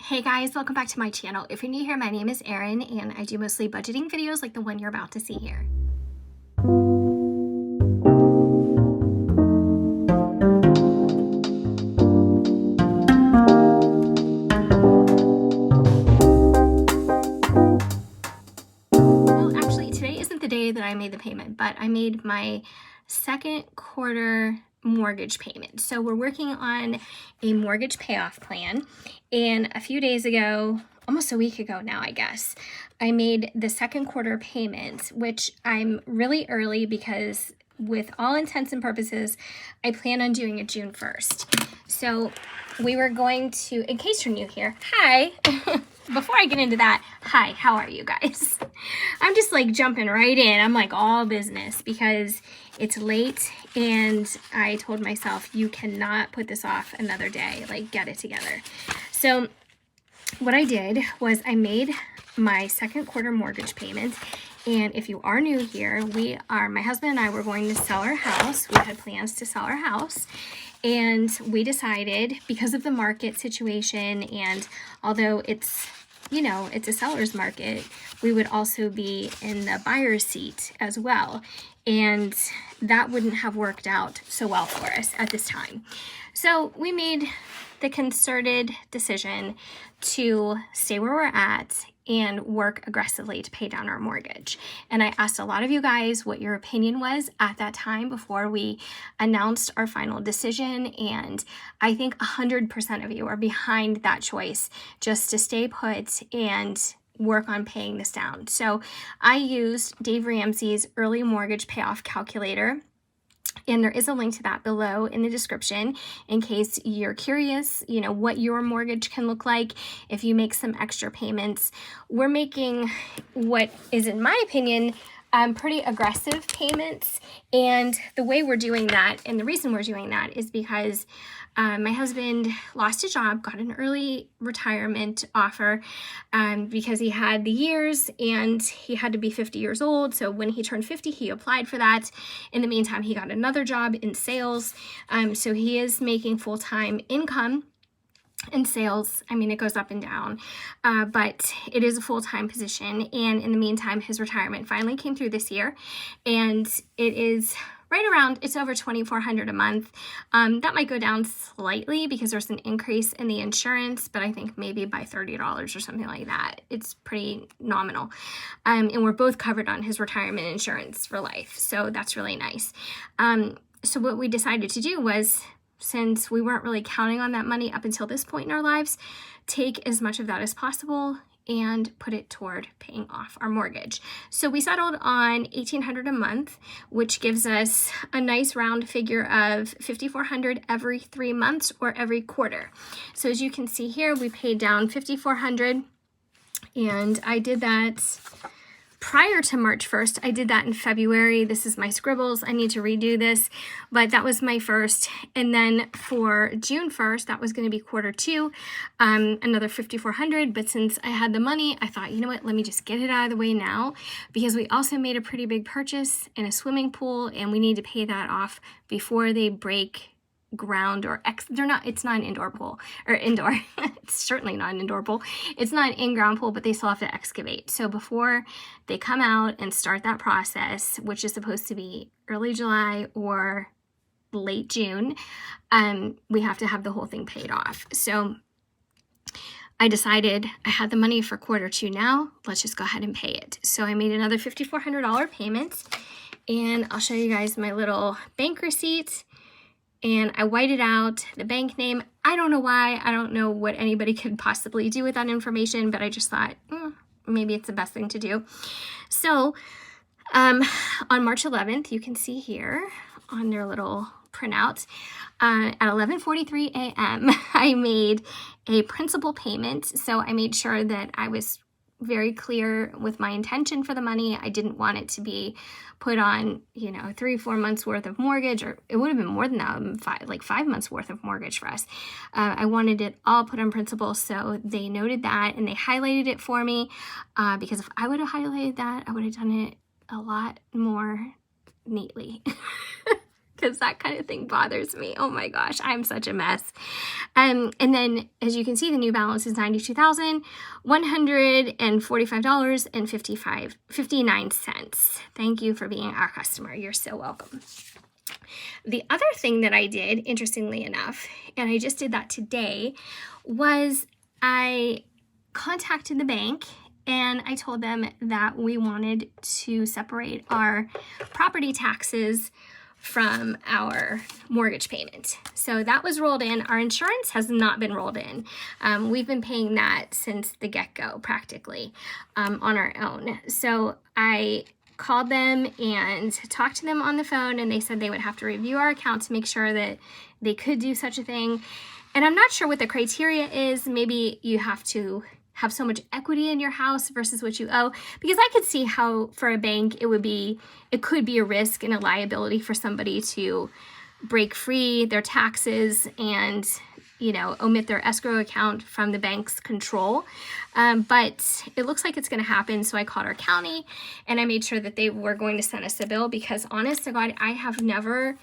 Hey guys, welcome back to my channel. If you're new here, my name is Erin and I do mostly budgeting videos like the one you're about to see here. Well, actually today isn't the day that I made the payment, but I made my second quarter mortgage payment. So we're working on a mortgage payoff plan, and a few days ago, almost a week ago now I guess, I made the second quarter payment, which I'm really early because with all intents and purposes I plan on doing it June 1st. So we were going to, in case you're new here, hi. Before I get into that, hi, how are you guys? I'm just like jumping right in. I'm like all business because it's late and I told myself you cannot put this off another day, like get it together. So what I did was I made my second quarter mortgage payment. And if you are new here, my husband and I were going to sell our house. We had plans to sell our house. And we decided, because of the market situation, and although it's, you know, it's a seller's market, we would also be in the buyer's seat as well. And that wouldn't have worked out so well for us at this time. So we made the concerted decision to stay where we're at and work aggressively to pay down our mortgage. And I asked a lot of you guys what your opinion was at that time before we announced our final decision. And I think 100% of you are behind that choice, just to stay put and work on paying this down. So I used Dave Ramsey's early mortgage payoff calculator. And there is a link to that below in the description in case you're curious, you know, what your mortgage can look like if you make some extra payments. We're making what is, in my opinion, pretty aggressive payments. And the way we're doing that, and the reason we're doing that, is because my husband lost his job, got an early retirement offer because he had the years and he had to be 50 years old. So when he turned 50, he applied for that. In the meantime, he got another job in sales. So he is making full-time income in sales. I mean, it goes up and down, but it is a full-time position. And in the meantime, his retirement finally came through this year, and it is right around, it's over $2,400 a month. That might go down slightly because there's an increase in the insurance, but I think maybe by $30 or something like that. It's pretty nominal. And we're both covered on his retirement insurance for life. So that's really nice. So what we decided to do was, since we weren't really counting on that money up until this point in our lives, take as much of that as possible and put it toward paying off our mortgage. So we settled on $1,800 a month, which gives us a nice round figure of $5,400 every 3 months or every quarter. So as you can see here, we paid down $5,400, and I did that prior to March 1st. I did that in February. This is my scribbles. I need to redo this, but that was my first. And then for June 1st, that was going to be quarter two, another $5,400. But since I had the money, I thought, you know what, let me just get it out of the way now, because we also made a pretty big purchase in a swimming pool, and we need to pay that off before they break ground, or it's not an indoor pool, or indoor. It's certainly not an indoor pool. It's not an in-ground pool, but they still have to excavate. So before they come out and start that process, which is supposed to be early July or late June, we have to have the whole thing paid off. So I decided I had the money for quarter two now. Let's just go ahead and pay it. So I made another $5,400 payment, and I'll show you guys my little bank receipt. And I whited out the bank name. I don't know why. I don't know what anybody could possibly do with that information, but I just thought, maybe it's the best thing to do. So on March 11th, you can see here on their little printout, at 11:43 a.m., I made a principal payment. So I made sure that I was very clear with my intention for the money. I didn't want it to be put on, 3 or 4 months worth of mortgage, or it would have been more than that, like 5 months worth of mortgage for us. I wanted it all put on principal, so they noted that and they highlighted it for me, because if I would have highlighted that, I would have done it a lot more neatly. because that kind of thing bothers me. Oh my gosh, I'm such a mess. And then, as you can see, the new balance is $92,145.59. Thank you for being our customer. You're so welcome. The other thing that I did, interestingly enough, and I just did that today, was I contacted the bank and I told them that we wanted to separate our property taxes from our mortgage payment. So that was rolled in. Our insurance has not been rolled in. We've been paying that since the get-go, practically, on our own. So I called them and talked to them on the phone, and they said they would have to review our account to make sure that they could do such a thing. And I'm not sure what the criteria is. Maybe you have to have so much equity in your house versus what you owe, because I could see how for a bank it could be a risk and a liability for somebody to break free their taxes and, you know, omit their escrow account from the bank's control. But it looks like it's going to happen. So I called our county and I made sure that they were going to send us a bill, because honest to God, I have never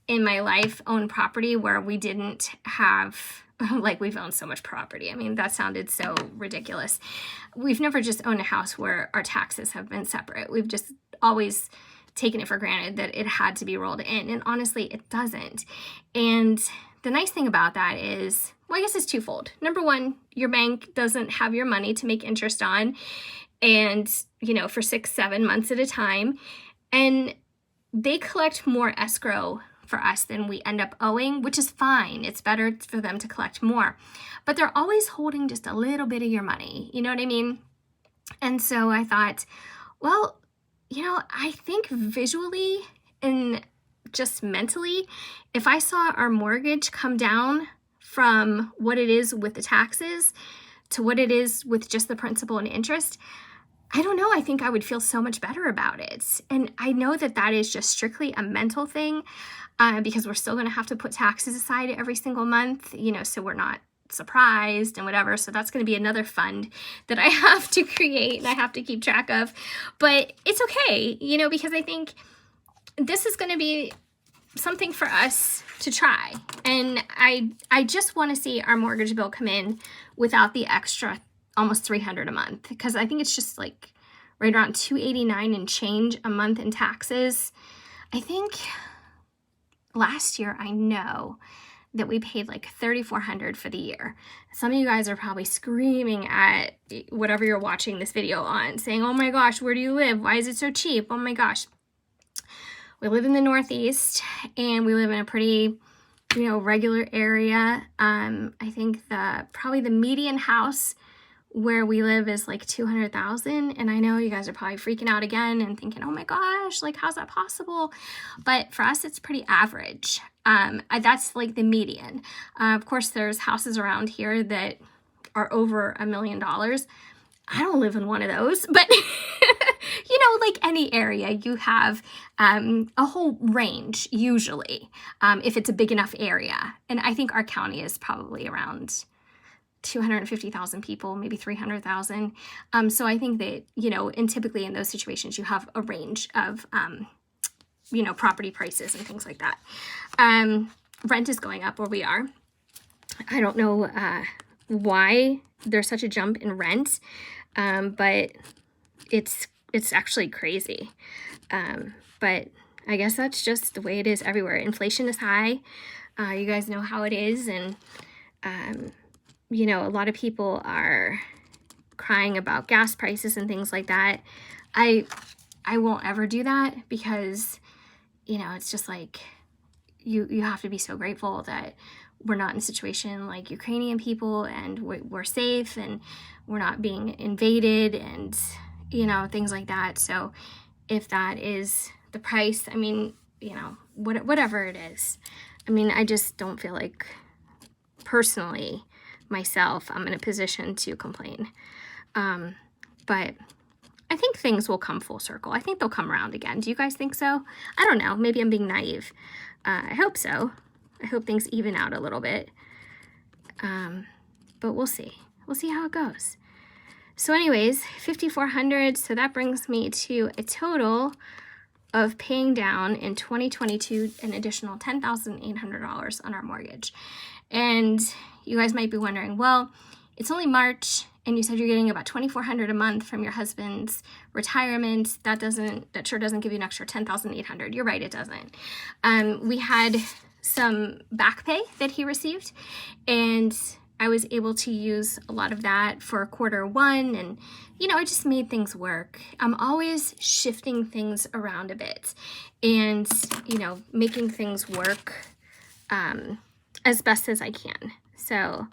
in my life owned property where we didn't have, like, we've owned so much property. I mean, that sounded so ridiculous. We've never just owned a house where our taxes have been separate. We've just always taken it for granted that it had to be rolled in. And honestly, it doesn't. And the nice thing about that is, well, I guess it's twofold. Number one, your bank doesn't have your money to make interest on, and, you know, for 6-7 months at a time. And they collect more escrow for us than we end up owing, which is fine. It's better for them to collect more, but they're always holding just a little bit of your money. You know what I mean? And so I thought, well, you know, I think visually and just mentally, if I saw our mortgage come down from what it is with the taxes to what it is with just the principal and interest, I don't know, I think I would feel so much better about it. And I know that that is just strictly a mental thing, because we're still going to have to put taxes aside every single month, you know, so we're not surprised and whatever. So that's going to be another fund that I have to create and I have to keep track of. But it's okay, you know, because I think this is going to be something for us to try. And I just want to see our mortgage bill come in without the extra almost $300 a month, because I think it's just like right around $289 and change a month in taxes. I think last year, I know that we paid like $3,400 for the year. Some of you guys are probably screaming at whatever you're watching this video on, saying, oh my gosh, where do you live? Why is it so cheap? Oh my gosh. We live in the Northeast and we live in a pretty, you know, regular area. I think probably the median house where we live is like 200,000. And I know you guys are probably freaking out again and thinking, oh my gosh, like, how's that possible? But for us, it's pretty average. That's like the median. Of course, there's houses around here that are over $1 million. I don't live in one of those, but you know, like any area, you have a whole range usually, if it's a big enough area. And I think our county is probably around 250,000 people, maybe 300,000. So I think that, you know, and typically in those situations, you have a range of, you know, property prices and things like that. Rent is going up where we are. I don't know why there's such a jump in rent, but it's actually crazy. But I guess that's just the way it is everywhere. Inflation is high. You guys know how it is. And, you know, a lot of people are crying about gas prices and things like that. I won't ever do that, because, you know, it's just like you have to be so grateful that we're not in a situation like Ukrainian people, and we're safe and we're not being invaded and, you know, things like that. So if that is the price, I mean, you know, whatever it is, I mean, I just don't feel like personally myself, I'm in a position to complain. But I think things will come full circle. I think they'll come around again. Do you guys think so? I don't know. Maybe I'm being naive. I hope so. I hope things even out a little bit. But we'll see. We'll see how it goes. So anyways, $5,400. So that brings me to a total of paying down in 2022 an additional $10,800 on our mortgage. And you guys might be wondering, well, it's only March and you said you're getting about $2,400 a month from your husband's retirement. That sure doesn't give you an extra $10,800. You're right, it doesn't. We had some back pay that he received, and I was able to use a lot of that for Q1, and you know, I just made things work. I'm always shifting things around a bit and, you know, making things work as best as I can. So,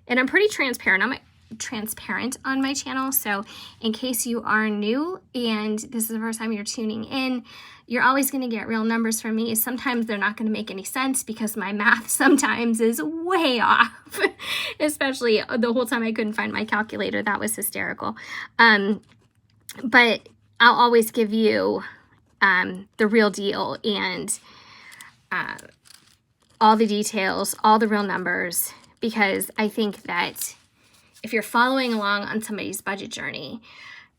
and I'm pretty transparent. I'm transparent on my channel, so in case you are new and this is the first time you're tuning in, you're always going to get real numbers from me. Sometimes they're not going to make any sense because my math sometimes is way off, especially the whole time I couldn't find my calculator. That was hysterical. But I'll always give you the real deal and all the details, all the real numbers, because I think that if you're following along on somebody's budget journey,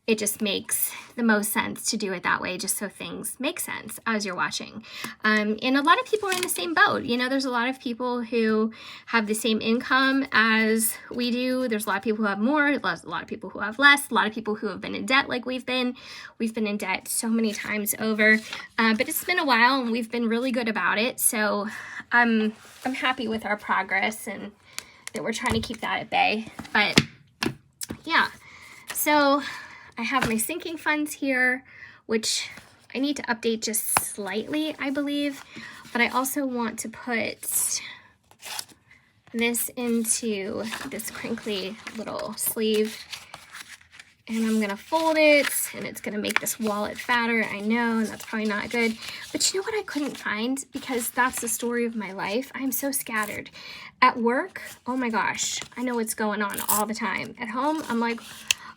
it just makes the most sense to do it that way, just so things make sense as you're watching. And a lot of people are in the same boat. You know, there's a lot of people who have the same income as we do. There's a lot of people who have more, a lot of people who have less, a lot of people who have been in debt like we've been. We've been in debt so many times over, but it's been a while and we've been really good about it. So I'm happy with our progress and that we're trying to keep that at bay. But yeah, so I have my sinking funds here, which I need to update just slightly, I believe, but I also want to put this into this crinkly little sleeve, and I'm gonna fold it, and it's gonna make this wallet fatter, I know, and that's probably not good, but you know what I couldn't find? Because that's the story of my life. I'm so scattered. At work, oh my gosh, I know what's going on all the time. At home, I'm like,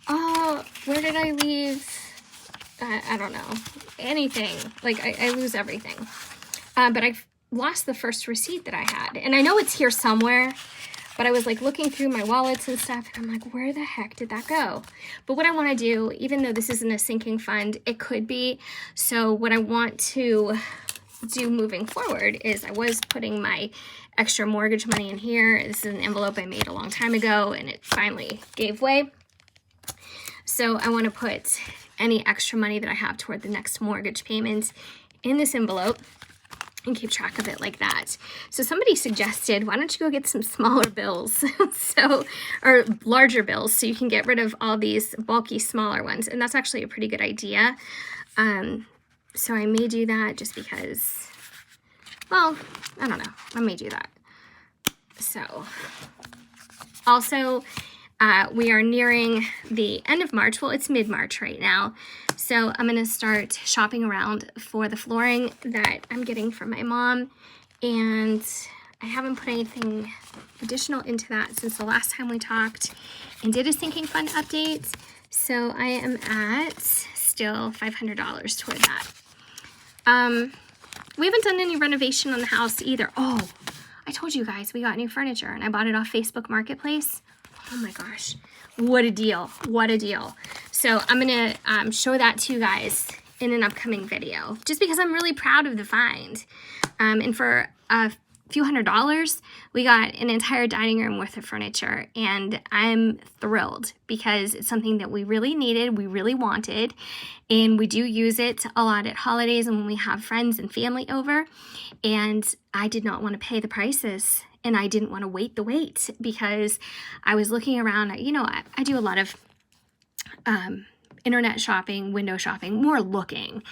oh, where did I leave? I don't know, anything. Like, I lose everything. But I lost the first receipt that I had. And I know it's here somewhere, but I was like looking through my wallets and stuff, and I'm like, where the heck did that go? But what I want to do, even though this isn't a sinking fund, it could be. So what I want to do moving forward is I was putting my extra mortgage money in here. This is an envelope I made a long time ago, and it finally gave way. So I want to put any extra money that I have toward the next mortgage payment in this envelope and keep track of it like that. So somebody suggested, why don't you go get some smaller bills, or larger bills, so you can get rid of all these bulky smaller ones. And that's actually a pretty good idea. So I may do that just because, well, I don't know. I may do that. So also, we are nearing the end of March. Well, it's mid-March right now. So I'm going to start shopping around for the flooring that I'm getting from my mom. And I haven't put anything additional into that since the last time we talked and did a sinking fund update. So I am at still $500 toward that. We haven't done any renovation on the house either. Oh, I told you guys we got new furniture and I bought it off Facebook Marketplace. Oh my gosh, what a deal, what a deal. So I'm gonna show that to you guys in an upcoming video, just because I'm really proud of the find. And for a few $100s, we got an entire dining room worth of furniture, and I'm thrilled because it's something that we really needed, we really wanted, and we do use it a lot at holidays and when we have friends and family over, and I did not want to pay the prices. And I didn't want to wait the wait because I was looking around. You know, I do a lot of internet shopping, window shopping, more looking.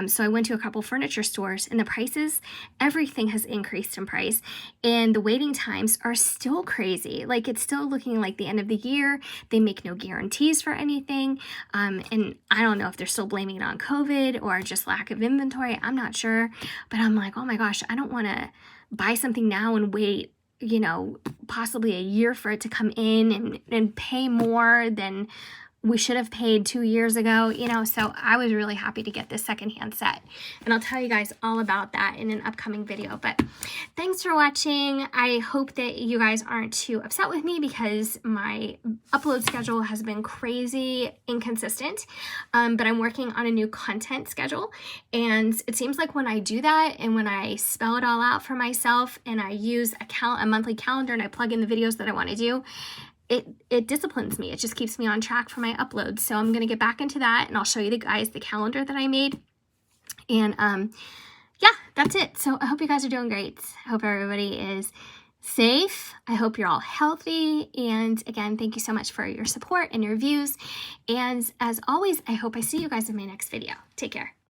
So I went to a couple furniture stores, and the prices, everything has increased in price. And the waiting times are still crazy. Like, it's still looking like the end of the year. They make no guarantees for anything. And I don't know if they're still blaming it on COVID or just lack of inventory. I'm not sure. But I'm like, oh my gosh, I don't want to buy something now and wait, you know, possibly a year for it to come in and pay more than we should have paid 2 years ago, you know, so I was really happy to get this secondhand set. And I'll tell you guys all about that in an upcoming video. But thanks for watching. I hope that you guys aren't too upset with me because my upload schedule has been crazy inconsistent. But I'm working on a new content schedule. And it seems like when I do that and when I spell it all out for myself and I use a monthly calendar and I plug in the videos that I want to do, it disciplines me. It just keeps me on track for my uploads. So I'm going to get back into that and I'll show you guys the calendar that I made. And yeah, that's it. So I hope you guys are doing great. I hope everybody is safe. I hope you're all healthy. And again, thank you so much for your support and your views. And as always, I hope I see you guys in my next video. Take care.